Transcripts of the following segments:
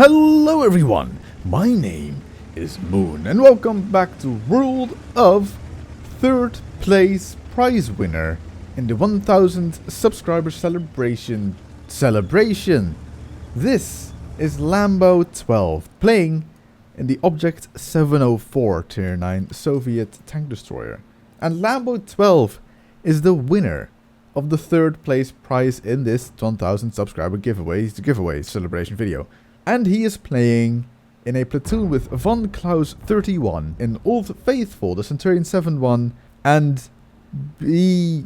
Hello everyone, my name is Moon and welcome back to World of 3rd place prize winner in the 1000 subscriber celebration. This is Lambo 12 playing in the Object 704 Tier 9 Soviet tank destroyer. And Lambo 12 is the winner of the 3rd place prize in this 1000 subscriber giveaway celebration video. And he is playing in a platoon with Von Klaus 31 in Old Faithful, the Centurion 7-1, and Bjfx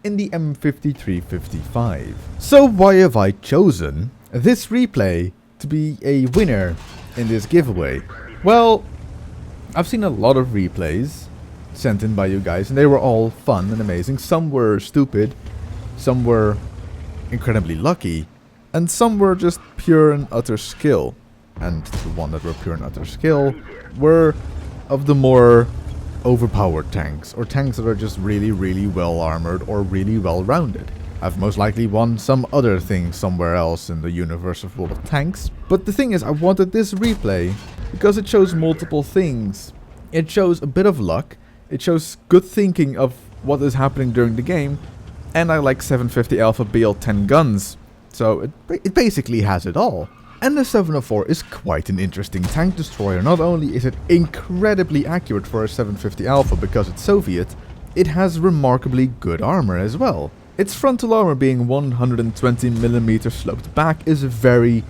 in the M5355. So why have I chosen this replay to be a winner in this giveaway? Well, I've seen a lot of replays sent in by you guys, and they were all fun and amazing. Some were stupid, some were incredibly lucky, and some were just pure and utter skill. And the one that were pure and utter skill were of the more overpowered tanks, or tanks that are just really well armored or really well rounded. I've most likely won some other thing somewhere else in the universe of World of Tanks. But the thing is, I wanted this replay because it shows multiple things. It shows a bit of luck, it shows good thinking of what is happening during the game, and I like 750 Alpha BL10 guns. So it basically has it all. And the 704 is quite an interesting tank destroyer. Not only is it incredibly accurate for a 750 Alpha because it's Soviet, it has remarkably good armor as well. Its frontal armor being 120mm sloped back is very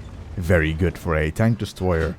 good for a tank destroyer.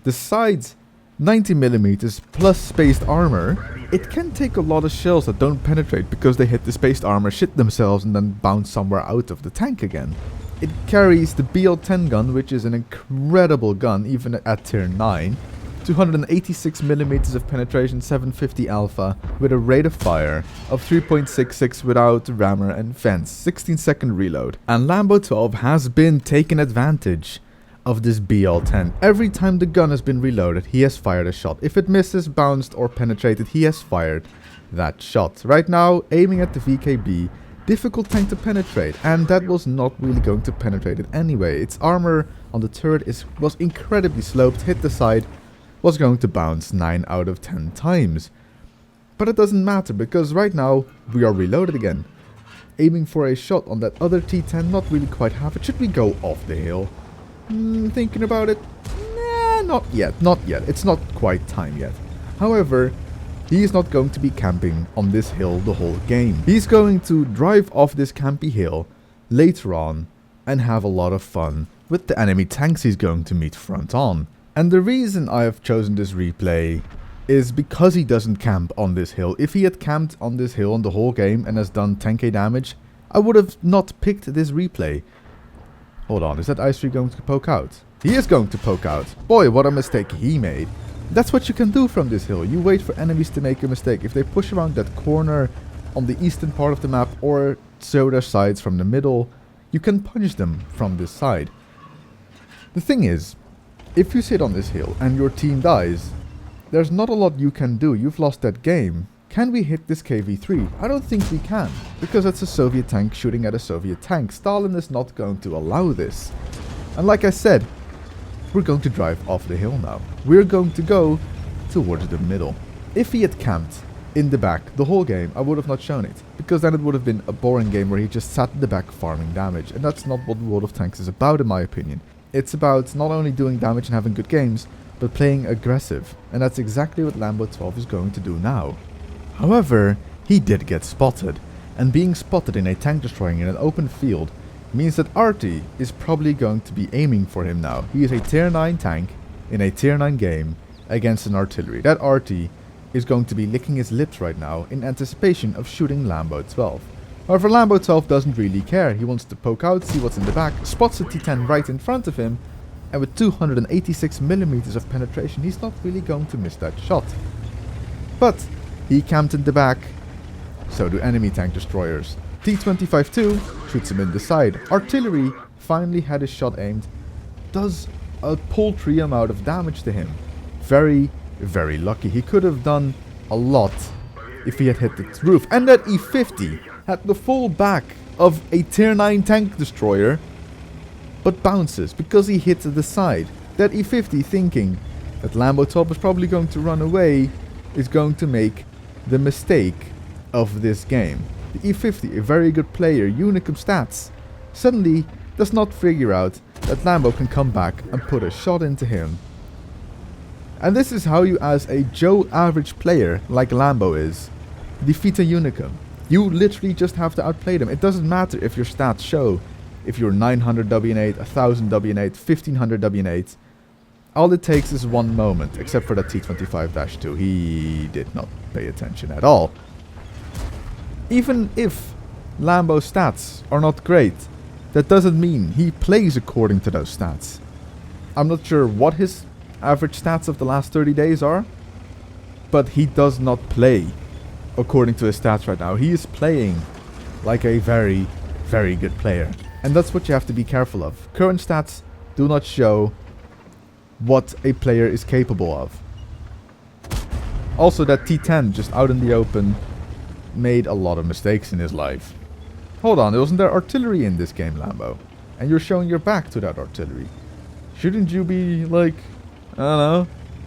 The sides 90mm plus spaced armor. It can take a lot of shells that don't penetrate because they hit the spaced armor, shit themselves, and then bounce somewhere out of the tank again. It carries the BL10 gun, which is an incredible gun even at tier 9. 286mm of penetration, 750 alpha, with a rate of fire of 3.66 without rammer and fence, 16-second reload. And Lambo 12 has been taking advantage of this BL10. Every time the gun has been reloaded, he has fired a shot. If it misses, bounced, or penetrated, he has fired that shot. Right now, aiming at the VKB, difficult tank to penetrate, and that was not really going to penetrate it anyway. Its armor on the turret was incredibly sloped, hit the side, was going to bounce 9 out of 10 times. But it doesn't matter, because right now we are reloaded again. Aiming for a shot on that other T10, not really quite half it. Should we go off the hill? Thinking about it, nah, not yet. It's not quite time yet. However, he is not going to be camping on this hill the whole game. He's going to drive off this campy hill later on and have a lot of fun with the enemy tanks he's going to meet front on. And the reason I have chosen this replay is because he doesn't camp on this hill. If he had camped on this hill on the whole game and has done 10k damage, I would have not picked this replay. Hold on, is that Ice Tree going to poke out? He is going to poke out. Boy, what a mistake he made. That's what you can do from this hill. You wait for enemies to make a mistake. If they push around that corner on the eastern part of the map or show their sides from the middle, you can punish them from this side. The thing is, if you sit on this hill and your team dies, there's not a lot you can do. You've lost that game. Can we hit this KV-3? I don't think we can, because it's a Soviet tank shooting at a Soviet tank. Stalin is not going to allow this. And like I said, we're going to drive off the hill now. We're going to go towards the middle. If he had camped in the back the whole game, I would have not shown it, because then it would have been a boring game where he just sat in the back farming damage. And that's not what World of Tanks is about, in my opinion. It's about not only doing damage and having good games, but playing aggressive. And that's exactly what Lambo 12 is going to do now. However, he did get spotted, and being spotted in a tank destroying in an open field means that Arty is probably going to be aiming for him now. He is a tier 9 tank in a tier 9 game against an artillery. That Arty is going to be licking his lips right now in anticipation of shooting Lambo 12. However, Lambo 12 doesn't really care. He wants to poke out, see what's in the back, spots a T10 right in front of him, and with 286mm of penetration, he's not really going to miss that shot. But he camped in the back, so do enemy tank destroyers. T-25-2 shoots him in the side. Artillery finally had his shot aimed, does a paltry amount of damage to him. Very lucky. He could have done a lot if he had hit the roof. And that E-50 had the full back of a tier 9 tank destroyer but bounces because he hits the side. That E50, thinking that Lambo Top is probably going to run away, is going to make the mistake of this game. The E50, a very good player, Unicum stats, suddenly does not figure out that Lambo can come back and put a shot into him. And this is how you, as a Joe average player like Lambo is, defeat a Unicum. You literally just have to outplay them. It doesn't matter if your stats show if you're 900 WN8, 1000 WN8, 1500 WN8. All it takes is one moment, except for that T25-2. He did not pay attention at all. Even if Lambo's stats are not great, that doesn't mean he plays according to those stats. I'm not sure what his average stats of the last 30 days are, but he does not play according to his stats right now. He is playing like a very, very good player. And that's what you have to be careful of. Current stats do not show what a player is capable of. Also, that T10 just out in the open made a lot of mistakes in his life. Hold on, wasn't there artillery in this game, Lambo? And you're showing your back to that artillery. Shouldn't you be, like, I don't know,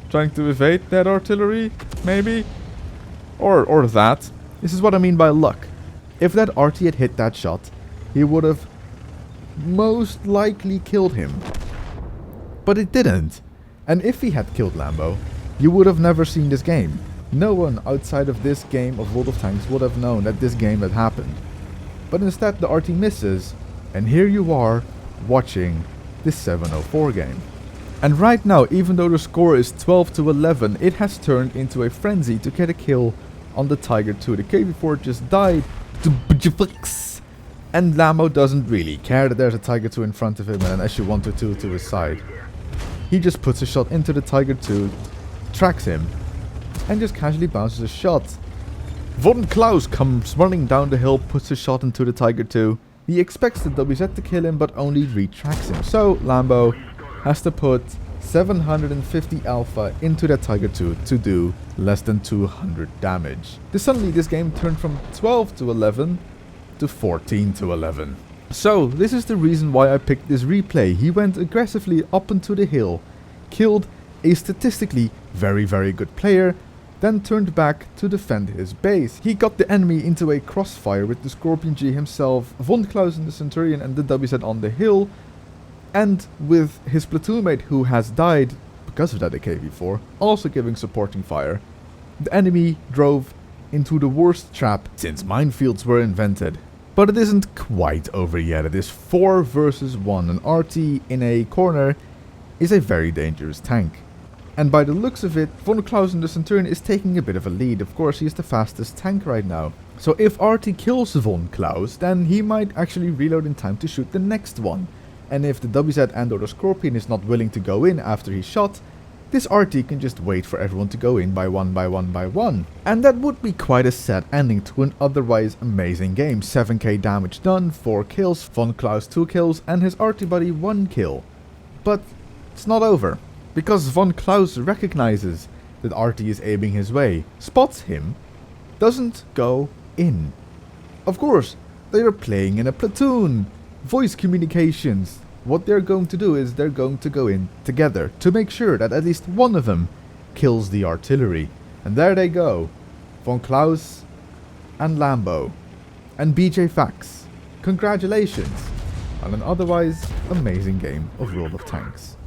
trying to evade that artillery, maybe? Or that. This is what I mean by luck. If that RT had hit that shot, he would have most likely killed him. But it didn't. And if he had killed Lambo, you would have never seen this game. No one outside of this game of World of Tanks would have known that this game had happened. But instead the RT misses, and here you are watching this 704 game. And right now, even though the score is 12-11, it has turned into a frenzy to get a kill on the Tiger 2. The KV-4 just died to Bjfix. And Lambo doesn't really care that there's a Tiger 2 in front of him and an SU-122 to his side. He just puts a shot into the Tiger 2, tracks him, and just casually bounces a shot. Von Klaus comes running down the hill, puts a shot into the Tiger 2. He expects the WZ to kill him, but only retracks him. So Lambo has to put 750 alpha into that Tiger 2 to do less than 200 damage. Suddenly this game turned from 12-11 to 14-11. So this is the reason why I picked this replay. He went aggressively up into the hill, killed a statistically very, very good player, then turned back to defend his base. He got the enemy into a crossfire with the Scorpion G himself, Von Klaus and the Centurion and the WZ on the hill, and with his platoon mate who has died because of that AKV-4 also giving supporting fire. The enemy drove into the worst trap since minefields were invented. But it isn't quite over yet. It is 4 versus 1. An RT in a corner is a very dangerous tank. And by the looks of it, Von Klaus and the Centurion is taking a bit of a lead. Of course, he is the fastest tank right now. So if RT kills Von Klaus, then he might actually reload in time to shoot the next one. And if the WZ and or the Scorpion is not willing to go in after he's shot, this RT can just wait for everyone to go in by one by one. And that would be quite a sad ending to an otherwise amazing game. 7k damage done, 4 kills, Von Klaus 2 kills, and his RT buddy 1 kill. But it's not over, because Von Klaus recognizes that RT is aiming his way, spots him, doesn't go in. Of course, they are playing in a platoon. Voice communications. What they're going to do is they're going to go in together to make sure that at least one of them kills the artillery. And there they go. Von Klaus and Lambo and BJ Fax. Congratulations on an otherwise amazing game of World of Tanks.